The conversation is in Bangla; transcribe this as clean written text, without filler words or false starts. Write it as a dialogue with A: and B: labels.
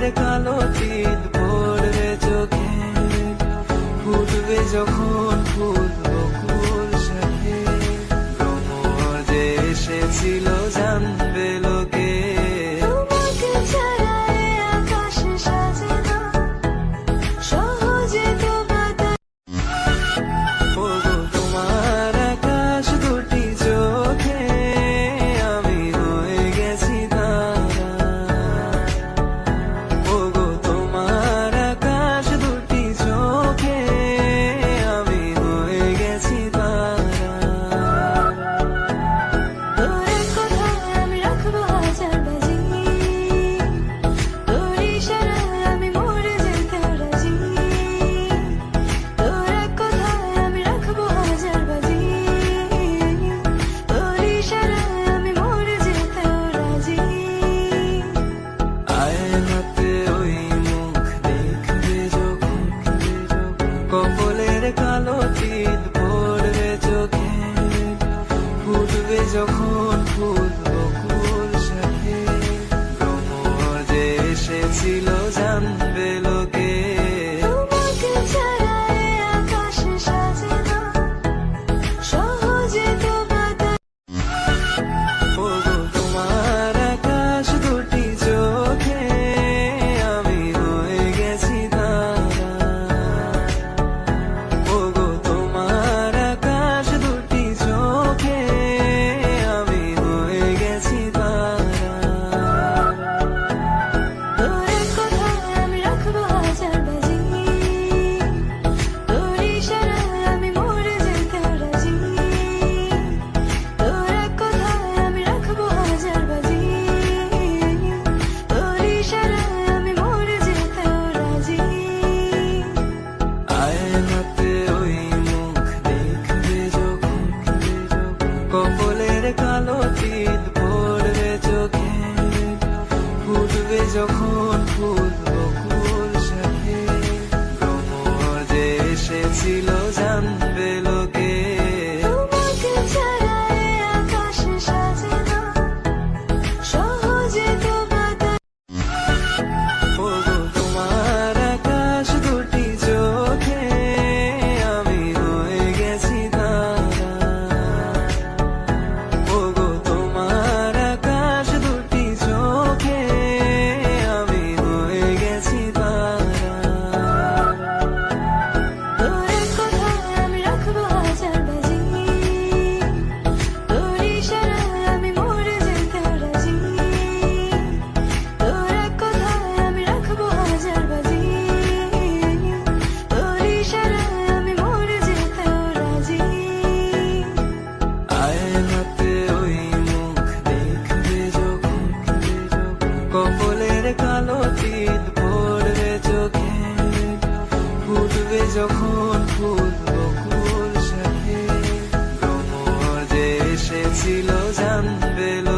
A: কপলের কালো তিল পড়বে চোখে, ফুটবে যখন ফুল বকুল শাখে, ভ্রমর যে এসেছিল জানবে লোকে।
B: তোমাকে ছাড়া এ আকাশ সাজে না, সহজে তো বাতাস।
A: ওগো তোমার আকাশ দুটি চোখে আমি হয়ে গেছি তারা। ওগো তোমার আকাশ দুটি চোখে আমি হয়ে গেছি তারা।
B: তোর কথায় আমি রাখবো হাজার বাজি, তোর ইশারায় আমি মরে যেতে রাজি। তোর কথায় আমি রাখবো হাজার বাজি, তোর ইশারায় আমি মরে যেতে রাজি।
A: আয়নাতে ওই মুখ দেখবে যখন, কপলের কালো তিল পড়বে চোখে, ফুটবে যখন ফুল বকুল শাখে, ভ্রমর যে এসেছিল জানবে লোকে।
B: তোমাকে ছাড়া এ আকাশ সাজে না, সহজে তো বাতাস।
A: ওগো তোমার আকাশ দুটি চোখে আমি হয়ে গেছি তারা। ওগো তোমার আকাশ দুটি চোখে আমি হয়ে গেছি তারা।
B: তোর কথায় আমি রাখবো হাজার বাজি, তোর ইশারায় আমি মরে যেতে রাজি। তোর কথায় আমি রাখবো হাজার বাজি, তোর ইশারায় আমি মরে যেতে রাজি।
A: আয়নাতে ওই মুখ দেখবে যখন, কপলের কালো তিল পড়বে চোখে, ফুটবে যখন ফুল বকুল। যখন ফুল বকুল শাখে, ভ্রমর যে এসেছিল জানবে লোকে।